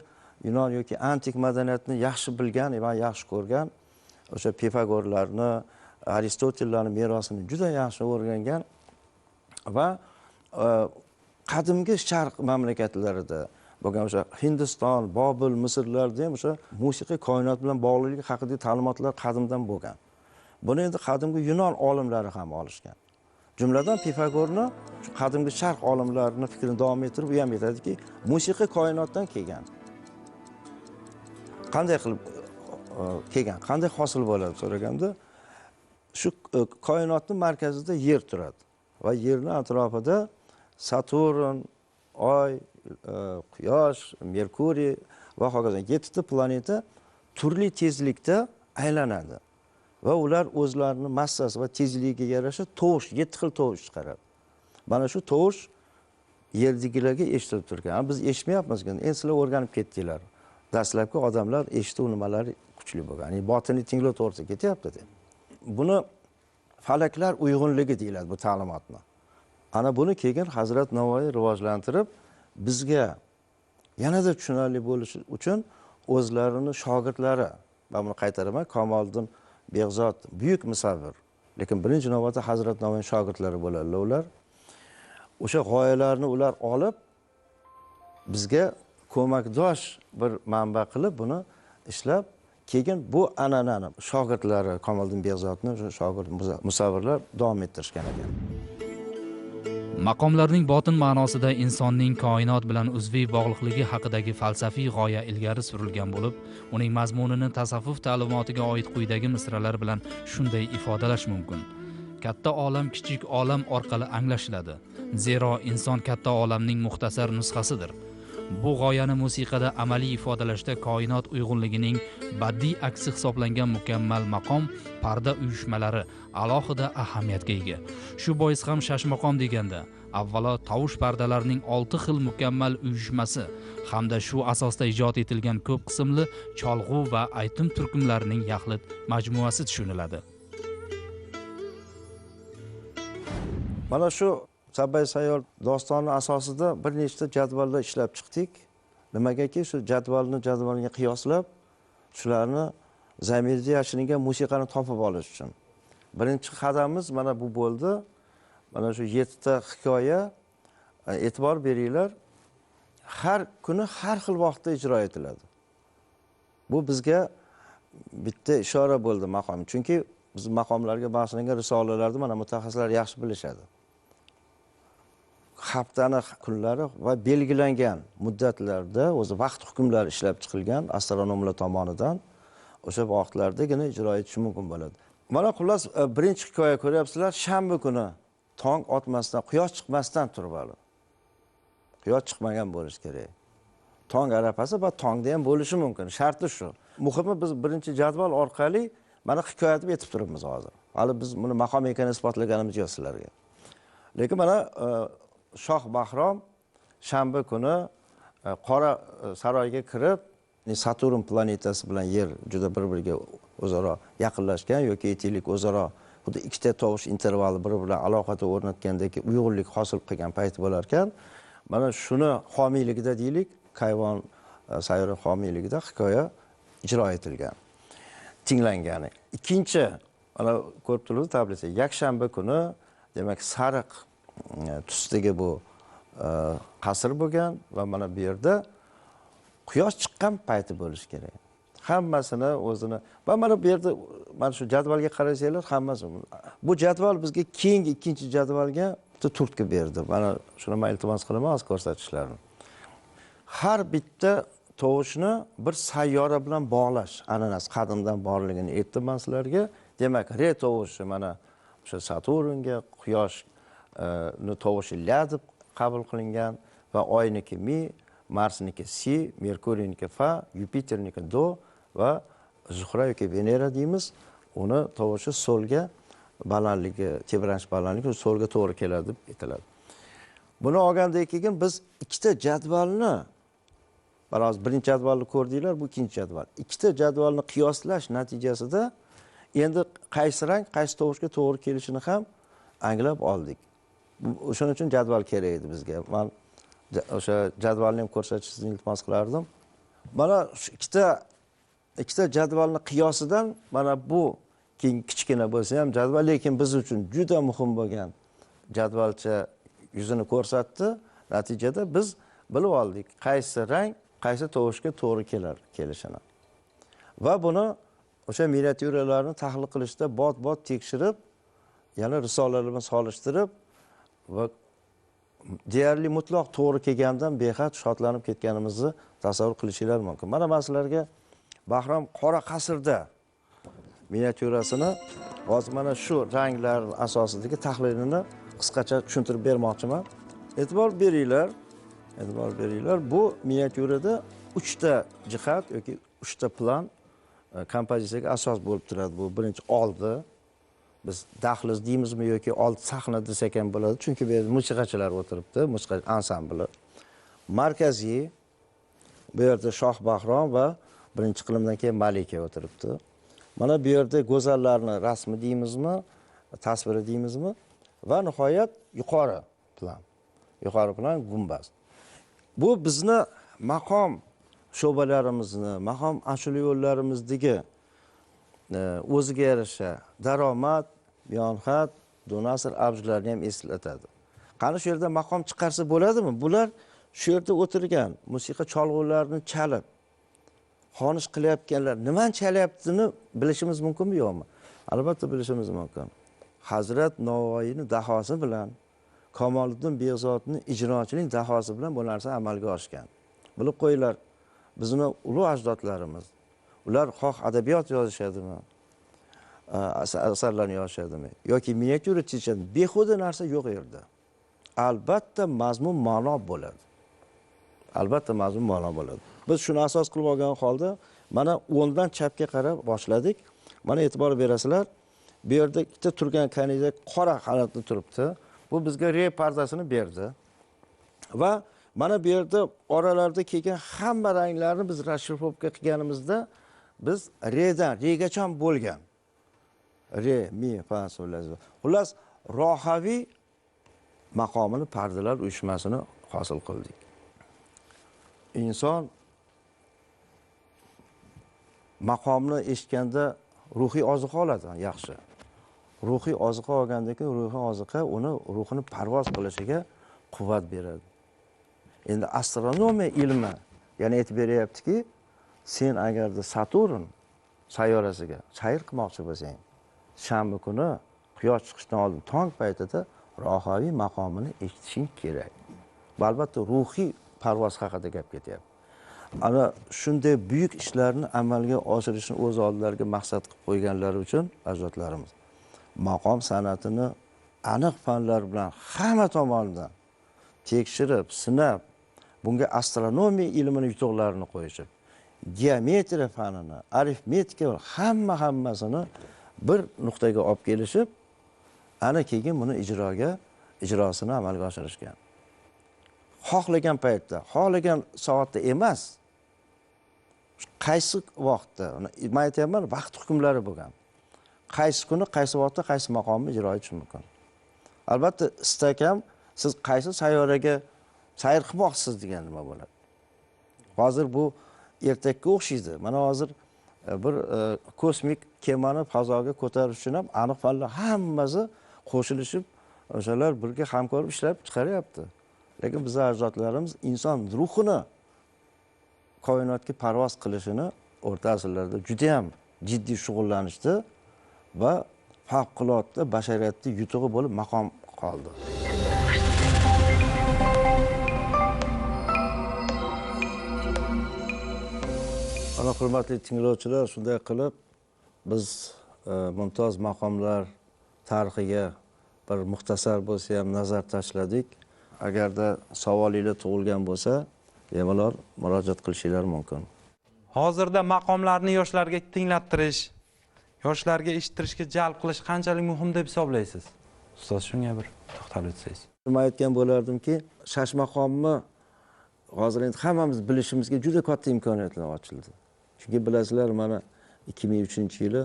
Yunon yoki antik madaniyatni yaxshi bilgan va yaxshi ko'rgan, o'sha Pifagorlarni, Aristotellarning merosini juda yaxshi o'rgangan va qadimgi Sharq mamlakatlarida bo'lgan o'sha Hindiston, Bobil, Misrlarda ham o'sha musiqa koinot bilan bog'liqligi haqidagi ta'limotlar qadimdan bo'lgan. Buni endi qadimgi Yunon olimlari ham olishgan. Jumladan Pifagorni shu qadimgi Sharq olimlarining fikrini davom ettirib, u ham aytadiki, musiqa koinotdan kelgan. Qanday qilib kelgan, qanday hosil bo'ladi so'raganda, shu koinotning markazida yer turadi va yerning atrofida Saturn, Oy, Quyosh, Merkuriy va hokazo 7 ta planeta turli tezlikda aylanadi va ular o'zlarining massasi va tezligiga yarasha tovush, 7 xil tovush chiqaradi. Mana shu tovush yerdagilarga eshitilib turgan. Biz eshitmayapmiz, endi sizlar o'rganib ketdinglar. Dastlabki odamlar eshituv nimalari kuchli bo'lgan. Ya'ni botiniy tinglov to'g'risida ketyapti. Buni falaklar uyg'unligi deyiladi bu ta'limotni. Ana buni keyin Hazrat Navoiy rivojlantirib, bizga yanada tushunarli bo'lishi uchun o'zlarining shogirdlari, men buni qaytaraman, Kamoliddin Behzod buyuk musavvir, lekin birinchi navbatda Hazrat Navoiy shogirdlari bo'ladilar ular. O'sha g'oyalarni ular olib bizga ko'makdosh bir manba qilib buni ishlab, keyin bu an'anani shogirdlari Kamoliddin Behzodning shogird musavvirlar davom ettirishgan ekan. Maqomlarning botin ma'nosida insonning koinot bilan uzviy bog'liqligi haqidagi falsafiy g'oya ilgari surilgan bo'lib, uning mazmunini tasavvuf ta'limotiga oid quyidagi misralar bilan shunday ifodalash mumkin. Katta olam kichik olam orqali anglashiladi. Zero inson katta olamning muxtasar nusxasidir. Bu g'oyani musiqada amaliy ifodalashda koinot uyg'unligining badiiy aksi hisoblangan mukammal maqom parda uyushmalari alohida ahamiyatga ega. Shu bois ham shashmaqom deganda avvalo tovush pardalarining 6 xil mukammal uyushmasi hamda shu asosda ijod etilgan ko'p qismli cholg'u va aytim turkumlarining yaxlit majmuasi tushuniladi. Mana shu Sabay Sayyol dostoni asosida bir nechta jadvallar ishlab chiqdik. Nimagaki shu jadvalga qiyoslab, shularni zamirda yashiringan musiqani topib olish uchun. Birinchi qadamimiz mana bu bo'ldi. Mana shu 7 ta hikoya, e'tibor beringlar, har kuni har xil vaqtda ijro etiladi. Bu bizga bitta ishora bo'ldi maqom. Chunki biz maqomlarga bag'ishlangan risolalarni mana mutaxassislar yaxshi bilishadi. Haftani kunlari va belgilangan muddatlarda o'zi vaqt hukmlari ishlab chiqilgan astronomlar tomonidan o'sha vaqtlardagina ijro etish mumkin bo'ladi. Mana xullas birinchi hikoya ko'ryapsizlar, shanba kuni tong otmasdan, quyosh chiqmasdan turib oldi. Quyosh chiqmagan bo'lishi kerak. Tong arafasi va tongda ham bo'lishi mumkin. Sharti shu. Muhimi biz birinchi jadval orqali mana hikoyatni aytib turibmiz hozir. Hali biz buni maqom ekanini isbotlaganimiz yo'q sizlarga. Lekin mana Shoh Bahrom shanba kuni qora saroyga kirib, Saturn planetasi bilan Yer juda bir-biriga o'zaro yaqinlashgan yoki aytaylik o'zaro xuddi ikkita tovush intervali bir-bilan aloqada o'rnatgandagi uyg'unlik hosil qilgan payt bo'lar ekan, mana shuni homiyligida deylik, Kayvon sayyora homiyligida hikoya ijro etilgan, tinglangani. Ikkinchi mana ko'rib turibsiz tablitsa, yakshanba kuni, demak sariq tusdagi bu qasr bo'lgan va mana bu yerda quyosh chiqqan payti bo'lishi kerak. Hammasini o'zini va mana bu yerda mana shu jadvalga qarasanglar, hammasi bu jadval bizga keyingi ikkinchi jadvalga turtki berdi. Mana shuni men iltimos qilaman hozir ko'rsatishlarini. Har bitta tovushni bir sayyora bilan bog'lash an'anasi qadimdan borligini aytdim men sizlarga. Demak, re tovushi mana o'sha Saturnga, quyosh tovushi la deb qabul qilingan va oyniki mi, Marsniki si, Merkuriniki fa, Yupiterniki do va Zuhra yoki Venera deymiz. Uni tovushi so'lga balandligi, tebranish balandligi so'lga to'g'ri keladi deb aytiladi. Buni olgandan keyin biz ikkita jadvalni, biroz birinchi jadvalni ko'rdinglar, bu ikkinchi jadval. Ikkita jadvalni qiyoslash natijasida endi qaysi rang qaysi tovushga to'g'ri kelishini ham anglab oldik. O'shaning uchun jadval kerak edi bizga. Men o'sha jadvalni ham ko'rsatishingizni iltimos qilardim. Mana shu ikkita jadvalni qiyosidan mana bu keyin kichkina bo'lsa ham jadval, lekin biz uchun juda muhim bo'lgan jadvalcha yuzini ko'rsatdi. Natijada biz bilib oldik qaysi rang qaysi tovushga to'g'ri kelishini. Va buni o'sha miniatyuralarni tahlil qilishda bot tekshirib, yana risolalar bilan solishtirib va deyarli mutlaq to'g'ri kelgandan behad shodlanib ketganimizni tasavvur qilishingiz mumkin. Mana men sizlarga Bahrom qora qasrda miniatyurasini hozir mana shu ranglar asosidagi tahlilini qisqacha tushuntirib bermoqchiman. E'tibor beringlar. Bu miniatyurada 3 ta jihat yoki 3 ta plan kompozitsiyaga asos bo'lib turadi. Bu birinchi oldi, biz dahliz deymizmi yoki old sahna desak ham bo'ladi, chunki bu yerda musiqachilar o'tiribdi, musiqa ansambli. Markaziy, bu yerda Shoh Bahrom va birinchi qilimdan keyin Malika o'tiribdi. Mana bu yerda go'zallarni rasmi deymizmi, tasviri deymizmi va nihoyat yuqori plan gumbaz. Bu bizni maqom sho'balarimizni, maqom ashula yo'llarimizdagi o'ziga yarasha daromad, yonxat, donasir avjlarni ham eslatadi. Qani shu yerda maqom chiqarsa bo'ladimi? Bular shu yerda o'tirgan musiqa cholg'ularini chalib, xonish qilayotganlar nimani chalyaptini bilishimiz mumkinmi yo'qmi? Albatta bilishimiz mumkin. Hazrat Navoiyning dahosi bilan, Kamoliddin Behzodning ijrochilik dahosi bilan bu narsa amalga oshgan. Bilib qo'yinglar, bizning ulug' ajdodlarimiz, ular xoh adabiyot yozishadimi, asarlarni yozishadimi yoki miniatyura chizishadimi, behuda narsa yo'q yerda. Albatta mazmun ma'no bo'ladi. Albatta mazmun ma'lum bo'ladi. Biz shuni asos qilib olgan holda mana 10 dan chapga qarab boshladik. Mana e'tibor berasizlar, bu yerda ikkita turgan kanizak qora xalatda turibdi. Bu bizga re pardasini berdi. Va mana bu yerda oralarda kelgan hamma ranglarni biz расшифровка qilganimizda biz redan regachon bo'lgan. Re, mi, fa, sol, la. Xullas, rohaviy maqomini pardalar uyushmasini hosil qildik. Inson maqomni eshitganda ruhiy oziqa oladi, yaxshi. Ruhiy oziqa olgandan keyin ruhiy oziqa uni ruhini parvoz qilishiga quvvat beradi. Endi astronomiya ilmi yana aytib beryaptiki, sen agarda Saturn sayyorasiga sayr qilmoqchi bo'lsang, shanba kuni quyosh chiqishdan oldin tong paytida rohaviy maqomini eshitishing kerak. Bu albatta ruhiy parvoz haqida gap ketyapti. Ana shunday buyuk ishlarni amalga oshirishni o'z oldilariga maqsad qilib qo'yganlari uchun ajdodlarimiz maqom san'atini aniq fanlar bilan hamma tomonidan tekshirib, sinab, bunga astronomiya ilmini yutuqlarini qo'yishib, geometriya fanini, arifmetika hammasini bir nuqtaga olib kelishib, ana keyin buni ijrosini amalga oshirishgan. Xohlagan paytda, xohlagan soatda emas, qaysi vaqtda, men aytayapman, vaqt hukmlari bo'lgan. Qaysi kuni, qaysi vaqtda, qaysi maqomni ijro etish mumkin. Albatta, istakam siz qaysi sayyoraga sayr qilmoqchisiz degan nima bo'ladi. Hozir bu ertakka o'xshaydi. Mana hozir bir kosmik kemani fazoga ko'tarish uchun ham aniq fanlar hammasi qo'shilishib, o'shalar birga hamkorlik ishlab chiqaryapti. Lekin bizning ajdodlarimiz inson ruhini koinotga parvoz qilishini o'rta asrlarda juda ham jiddiy shug'ullanishdi va favqulodda bashariyatning yutug'i bo'lib maqom qoldi. Ana hurmatli tinglovchilar, shunday qilib biz mumtoz maqomlar tarixiga bir muxtasar bo'lsa ham nazar tashladik. Agarda savolingiz tug'ilgan bo'lsa, bemalol murojaat qilishingiz mumkin. Hozirda maqomlarni yoshlarga tinglattirish, yoshlarga eshittirishga jalb qilish qanchalik muhim deb hisoblaysiz? Ustoz, shunga bir to'xtalib o'tsangiz. Men aytgan bo'lardimki, shash maqomni hozir endi hammamiz bilishimizga juda katta imkoniyatlar ochildi. Chunki bilasizlar, mana 2003-yili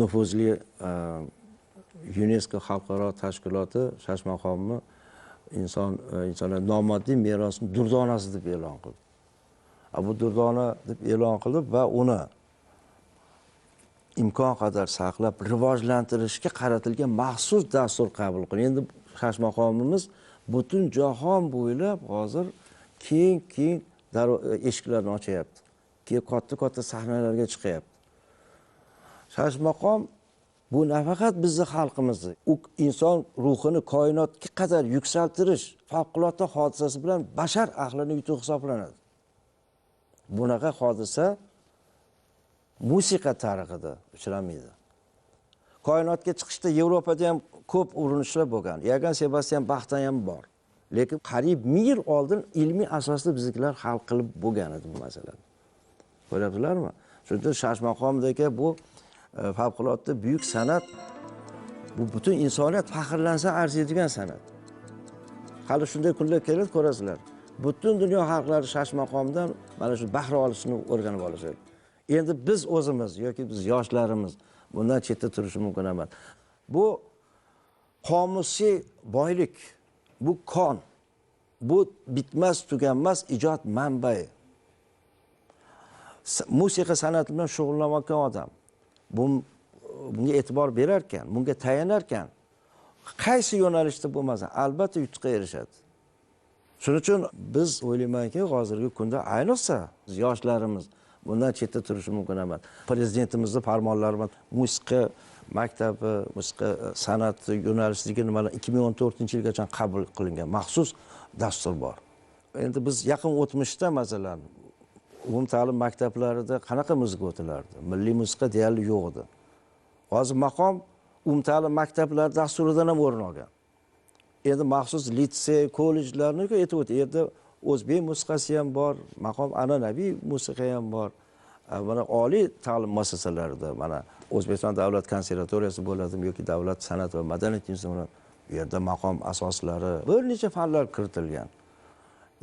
nufuzli UNESCO xalqaro tashkiloti shash maqomni insonlar nomoddiy merosning durdonasi deb e'lon qildi. Bu durdona deb e'lon qildi va uni imkon qadar saqlab rivojlantirishga qaratilgan maxsus dastur qabul qildi. Endi shash maqomimiz butun jahon bo'ylab hozir keng eshiklarni ochyapti. Keyin katta sahnalarga chiqyapti. Shash maqom bu nafaqat bizning xalqimizni, u inson ruhini koinotga qadar yuksaltirish favqulodda hodisasi bilan bashar aqlining yutug'i hisoblanadi. Bunaqa hodisa musiqa tarixida uchramaydi. Koinotga chiqishda Yevropada ham ko'p urinishlar bo'lgan. Yogan Sebastian Bachdan ham bor. Lekin qariyb 1000 yil oldin ilmiy asosda bizliklar hal qilib bo'lgan edi bu masalani. Ko'ryapsizlarmi? Shunda shash maqomdagi bu favqulodda buyuk san'at, bu butun insoniyat faxrlansa arziydigan san'at. Hali shunday kunlar keladi, ko'rasizlar. Butun dunyo xalqlari shash maqomdan mana shu bahra olishni o'rganib olishadi. Endi biz o'zimiz yoki biz yoshlarimiz bundan chetda turishi mumkin emas. Bu qomusiy boylik, bu kon, bu bitmas tuganmas ijod manbai. Musiqa san'ati bilan shug'ullanayotgan odam bunga e'tibor berarkan, bunga tayanarkan, qaysi yo'nalishda bo'lmasa, albatta yutuqqa erishadi. Shuning uchun biz o'ylaymanki, hozirgi kunda ayniqsa yoshlarimiz bundan chetda turishi mumkin emas. Prezidentimizning farmonlari bilan musiqa maktabi, musiqa san'ati yo'nalishidagi nimalar 2014-yilgacha qabul qilingan maxsus dastur bor. Endi biz yaqin o'tmishda masalan umumta'lim maktablarida qanaqa musiqa o'tilardi? Milliy musiqa deyarli yo'q edi. Hozir maqom umumta'lim maktablar dasturidan ham o'rin olgan. endi maxsus litsey, kollejlarni aytib o'tdi. Yerda o'zbek musiqasi ham bor, maqom an'anaviy musiqa ham bor. Mana oliy ta'lim muassasalarida, mana O'zbekiston davlat konservatoriyasi bo'ladimi yoki davlat san'at va madaniyat instituti, bu yerda maqom asoslari, bir necha fanlar kiritilgan.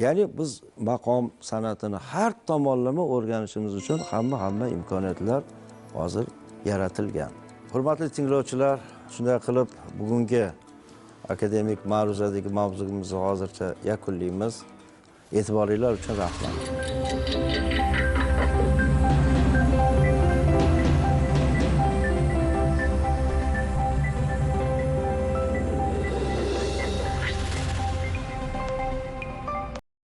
Ya'ni biz maqom san'atini har tomonlama o'rganishimiz uchun hamma imkoniyatlar hozir yaratilgan. Hurmatli tinglovchilar, shunday qilib bugungi akademik ma'ruzadagi mavzuimizni hozircha yakunlaymiz. E'tiboringlar uchun rahmat.